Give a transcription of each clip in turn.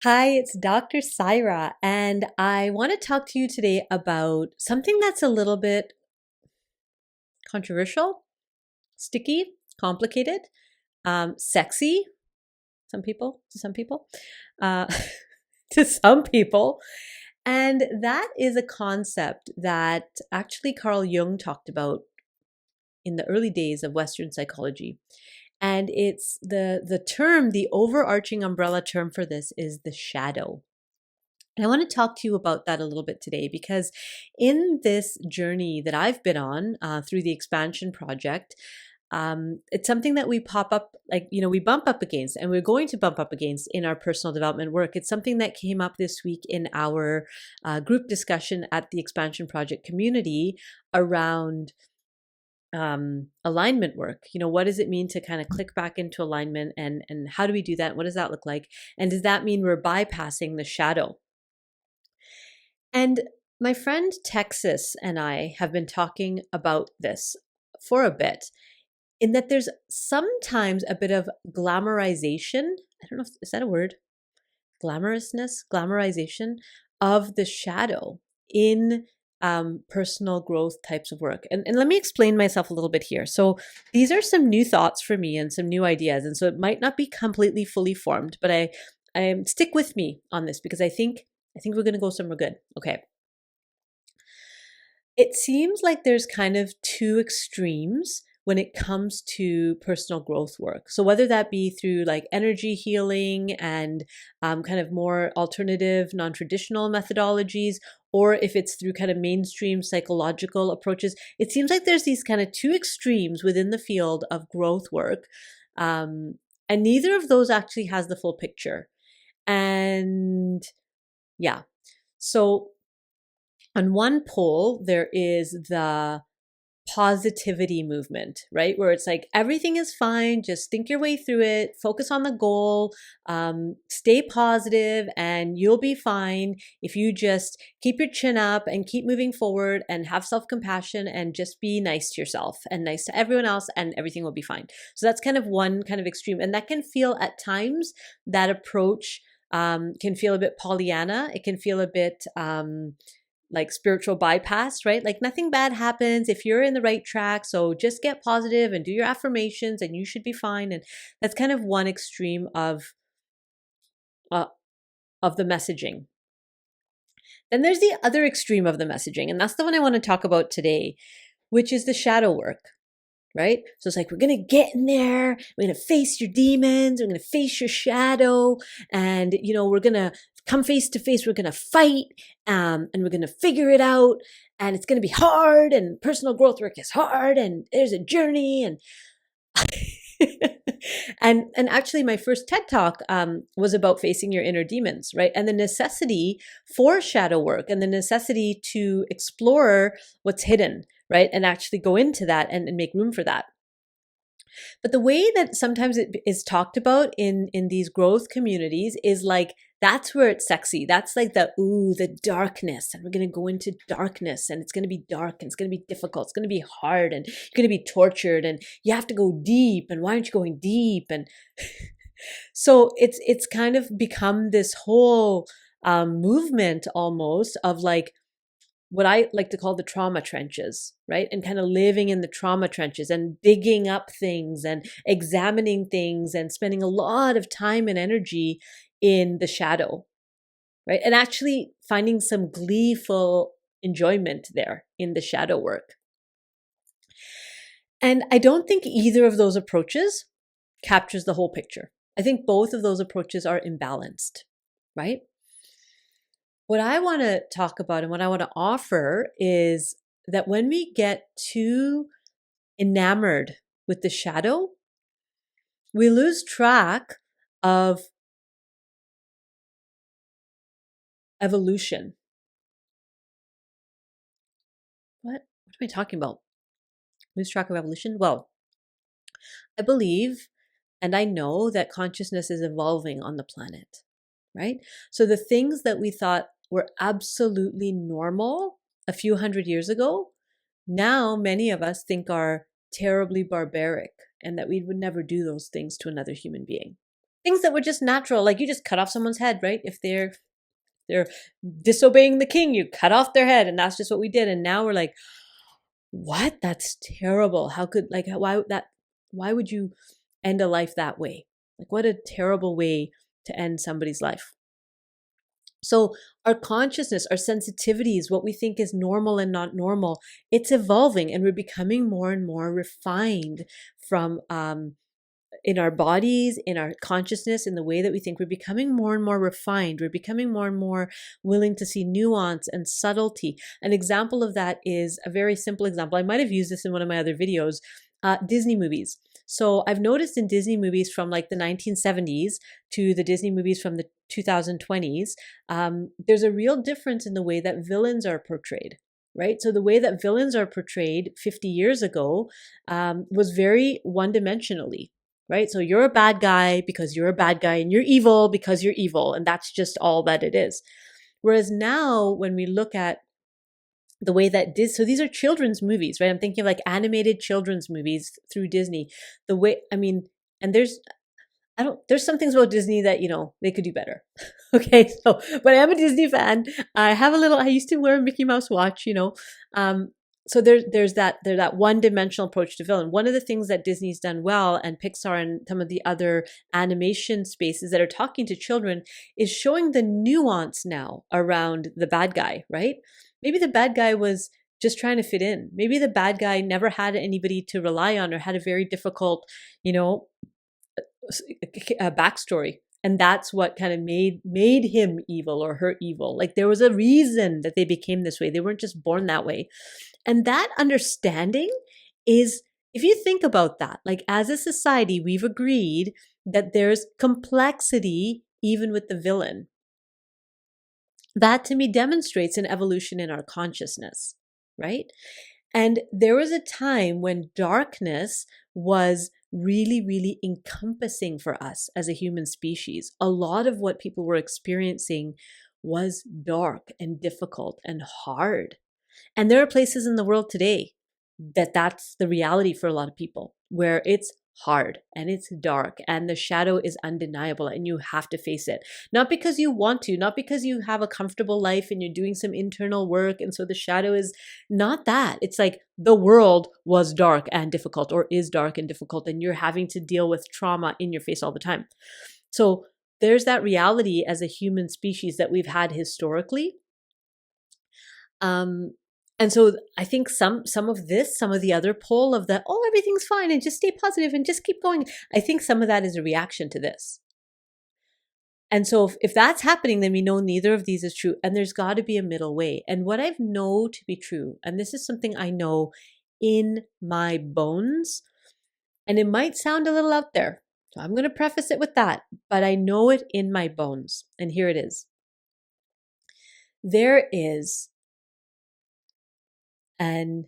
Hi, it's Dr. Saira, and I want to talk to you today about something that's a little bit controversial, sticky, complicated, sexy, some people, uh, to some people. And that is a concept that actually Carl Jung talked about in the early days of Western psychology. And it's the overarching umbrella term for this is the shadow. And I want to talk to you about that a little bit today because in this journey that I've been on through the expansion project, it's something that we pop up, we bump up against, and we're going to bump up against in our personal development work. It's something that came up this week in our group discussion at the expansion project community around alignment work. What does it mean to kind of click back into alignment, and how do we do that? What does that look like? And does that mean we're bypassing the shadow? And my friend Texas and I have been talking about this for a bit, in that there's sometimes a bit of glamorization. I don't know if is that a word? Glamorization of the shadow in personal growth types of work. And let me explain myself a little bit here. So these are some new thoughts for me and some new ideas. And so it might not be completely fully formed, but I stick with me on this because I think we're going to go somewhere good. Okay. It seems like there's kind of two extremes when it comes to personal growth work. So whether that be through like energy healing and kind of more alternative, non-traditional methodologies, or if it's through kind of mainstream psychological approaches, it seems like there's these kind of two extremes within the field of growth work. And neither of those actually has the full picture. And yeah, so on one pole, there is the positivity movement, right? Where it's like everything is fine, just think your way through it, focus on the goal, stay positive, and you'll be fine if you just keep your chin up and keep moving forward and have self-compassion and just be nice to yourself and nice to everyone else, and everything will be fine. So that's kind of one kind of extreme. And that can feel at times, that approach can feel a bit Pollyanna. It can feel a bit like spiritual bypass, right? Like nothing bad happens if you're in the right track. So just get positive and do your affirmations and you should be fine. And that's kind of one extreme uh, of the messaging. Then there's the other extreme of the messaging. And that's the one I want to talk about today, which is the shadow work. Right? So it's like, we're going to get in there. We're going to face your demons. We're going to face your shadow. And, we're going to come face to face. We're going to fight. And we're going to figure it out. And it's going to be hard. And personal growth work is hard. And there's a journey. And and actually my first TED talk was about facing your inner demons, right? And the necessity for shadow work and the necessity to explore what's hidden, right? And actually go into that and make room for that. But the way that sometimes it is talked about in these growth communities is like, that's where it's sexy. That's like the darkness. And we're going to go into darkness, and it's going to be dark, and it's going to be difficult. It's going to be hard, and you're going to be tortured, and you have to go deep. And why aren't you going deep? And so it's kind of become this whole movement almost of like, what I like to call the trauma trenches, right? And kind of living in the trauma trenches and digging up things and examining things and spending a lot of time and energy in the shadow, right? And actually finding some gleeful enjoyment there in the shadow work. And I don't think either of those approaches captures the whole picture. I think both of those approaches are imbalanced, right? What I want to talk about and what I want to offer is that when we get too enamored with the shadow, we lose track of evolution. What am I talking about? Lose track of evolution? Well, I believe and I know that consciousness is evolving on the planet, right? So the things that we thought were absolutely normal a few hundred years ago, now many of us think are terribly barbaric and that we would never do those things to another human being. things that were just natural, like you just cut off someone's head, right? If they're disobeying the king, you cut off their head, and that's just what we did. And now we're like, what? That's terrible. How could, like, why would you end a life that way? Like, what a terrible way to end somebody's life. So our consciousness, our sensitivities, what we think is normal and not normal, it's evolving, and we're becoming more and more refined from in our bodies, in our consciousness, in the way that we think. We're becoming more and more refined. We're becoming more and more willing to see nuance and subtlety. An example of that is a very simple example. I might have used this in one of my other videos. Disney movies. So I've noticed in Disney movies from like the 1970s to the Disney movies from the 2020s, there's a real difference in the way that villains are portrayed. Right? So the way that villains are portrayed 50 years ago was very one-dimensionally. Right? So you're a bad guy because you're a bad guy, and you're evil because you're evil. And that's just all that it is. Whereas now, when we look at the way that so these are children's movies, right? I'm thinking of like animated children's movies through Disney. The way, I mean, and there's some things about Disney that, they could do better. Okay. So, but I am a Disney fan. I used to wear a Mickey Mouse watch. So there's that one-dimensional approach to villain. One of the things that Disney's done well, and Pixar and some of the other animation spaces that are talking to children, is showing the nuance now around the bad guy, right? Maybe the bad guy was just trying to fit in. Maybe the bad guy never had anybody to rely on, or had a very difficult, a backstory. And that's what kind of made him evil or her evil. Like there was a reason that they became this way. They weren't just born that way. And that understanding is, if you think about that, like as a society, we've agreed that there's complexity even with the villain. That to me demonstrates an evolution in our consciousness, right? And there was a time when darkness was really, really encompassing for us as a human species. A lot of what people were experiencing was dark and difficult and hard. And there are places in the world today that's the reality for a lot of people, where it's hard and it's dark and the shadow is undeniable and you have to face it. Not because you want to, not because you have a comfortable life and you're doing some internal work, and so the shadow is not that. It's like the world was dark and difficult, or is dark and difficult, and you're having to deal with trauma in your face all the time. So there's that reality as a human species that we've had historically. And so I think some of the other pole of the, oh, everything's fine and just stay positive and just keep going, I think some of that is a reaction to this. And so if that's happening, then we know neither of these is true. And there's got to be a middle way. And what I know to be true, and this is something I know in my bones, and it might sound a little out there, so I'm going to preface it with that, but I know it in my bones. And here it is. There is an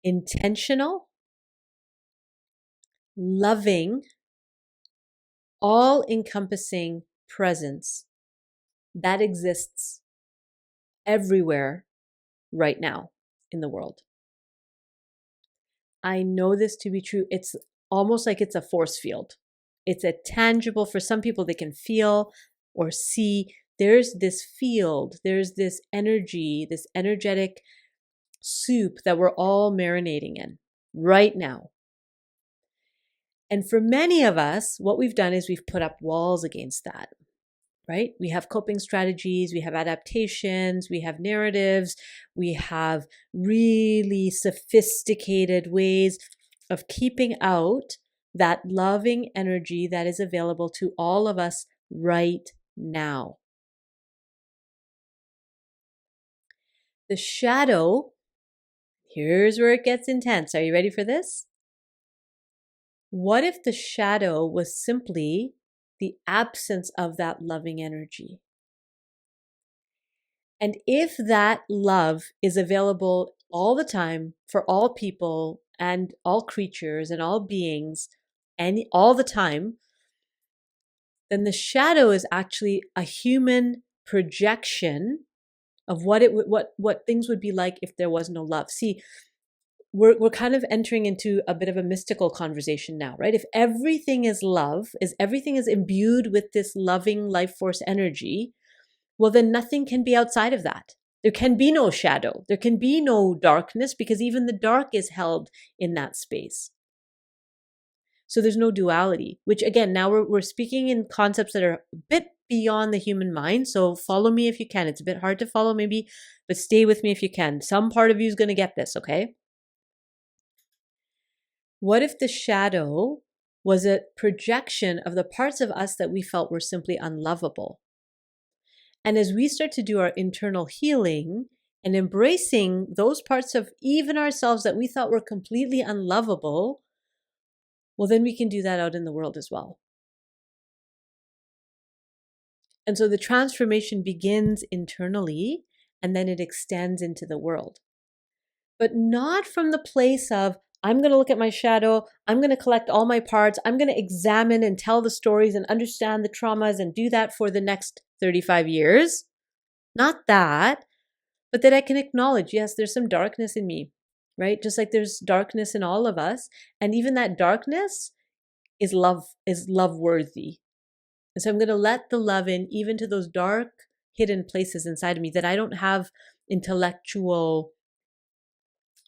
intentional, loving, all-encompassing presence that exists everywhere right now in the world. I know this to be true. It's almost like it's a force field. It's a tangible, for some people they can feel or see. There's this field, there's this energy, this energetic soup that we're all marinating in right now. And for many of us, what we've done is we've put up walls against that, right? We have coping strategies, we have adaptations, we have narratives, we have really sophisticated ways of keeping out that loving energy that is available to all of us right now. The shadow, here's where it gets intense. Are you ready for this? What if the shadow was simply the absence of that loving energy? And if that love is available all the time for all people and all creatures and all beings and all the time, then the shadow is actually a human projection of what things would be like if there was no love. See, we're kind of entering into a bit of a mystical conversation now, right? If everything is love, is everything is imbued with this loving life force energy, well, then nothing can be outside of that. There can be no shadow. There can be no darkness because even the dark is held in that space. So there's no duality, which again, now we're speaking in concepts that are a bit beyond the human mind. So follow me if you can. It's a bit hard to follow maybe, but stay with me if you can. Some part of you is going to get this, okay? What if the shadow was a projection of the parts of us that we felt were simply unlovable? And as we start to do our internal healing and embracing those parts of even ourselves that we thought were completely unlovable, well, then we can do that out in the world as well. And so the transformation begins internally and then it extends into the world. But not from the place of, I'm going to look at my shadow, I'm going to collect all my parts, I'm going to examine and tell the stories and understand the traumas and do that for the next 35 years. Not that, but that I can acknowledge, yes, there's some darkness in me, right? Just like there's darkness in all of us. And even that darkness is love worthy. And so I'm going to let the love in even to those dark hidden places inside of me that I don't have intellectual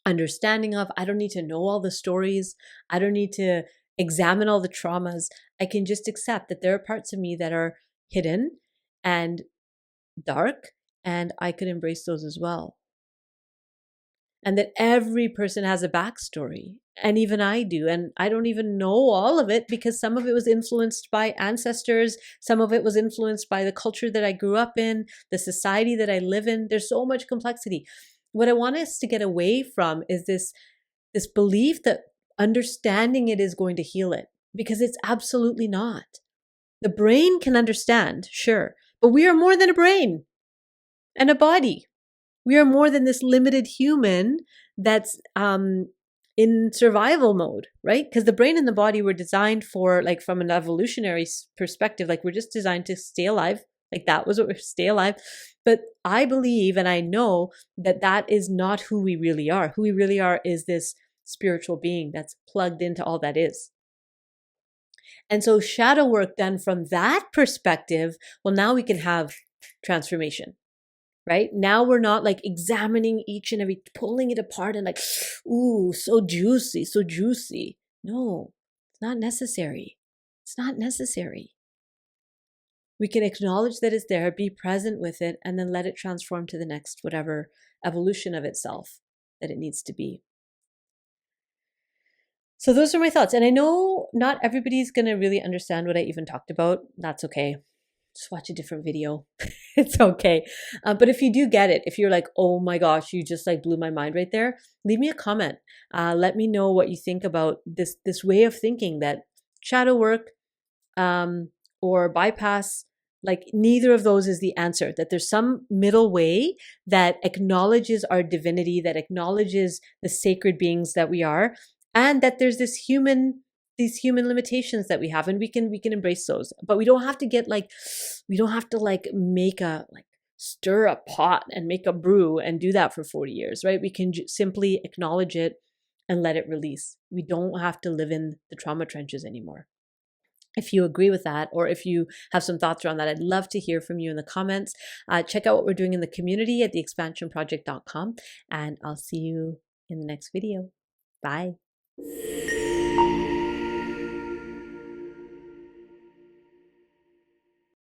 understanding of. I don't need to know all the stories. I don't need to examine all the traumas. I can just accept that there are parts of me that are hidden and dark, and I could embrace those as well. And that every person has a backstory, and even I do. And I don't even know all of it because some of it was influenced by ancestors. Some of it was influenced by the culture that I grew up in, the society that I live in. There's so much complexity. What I want us to get away from is this belief that understanding it is going to heal it, because it's absolutely not. The brain can understand, sure, but we are more than a brain and a body. We are more than this limited human that's in survival mode, right? Because the brain and the body were designed for, like, from an evolutionary perspective, like we're just designed to stay alive. Like that was what we're stay alive. But I believe and I know that that is not who we really are. Who we really are is this spiritual being that's plugged into all that is. And so shadow work done from that perspective, well, now we can have transformation. Right? Now we're not like examining each and every, pulling it apart and like, ooh, so juicy, so juicy. No, it's not necessary. It's not necessary. We can acknowledge that it's there, be present with it, and then let it transform to the next, whatever evolution of itself that it needs to be. So those are my thoughts. And I know not everybody's going to really understand what I even talked about. That's okay. Just watch a different video. It's okay. But if you do get it, if you're like, oh my gosh, you just like blew my mind right there, leave me a comment. Let me know what you think about this way of thinking that shadow work or bypass, like neither of those is the answer, that there's some middle way that acknowledges our divinity, that acknowledges the sacred beings that we are, and that there's these human limitations that we have, and we can embrace those. But we don't have to get like, we don't have to like make a, like stir a pot and make a brew and do that for 40 years, right? We can simply acknowledge it and let it release. We don't have to live in the trauma trenches anymore. If you agree with that, or if you have some thoughts around that, I'd love to hear from you in the comments. Check out what we're doing in the community at theexpansionproject.com, and I'll see you in the next video. Bye.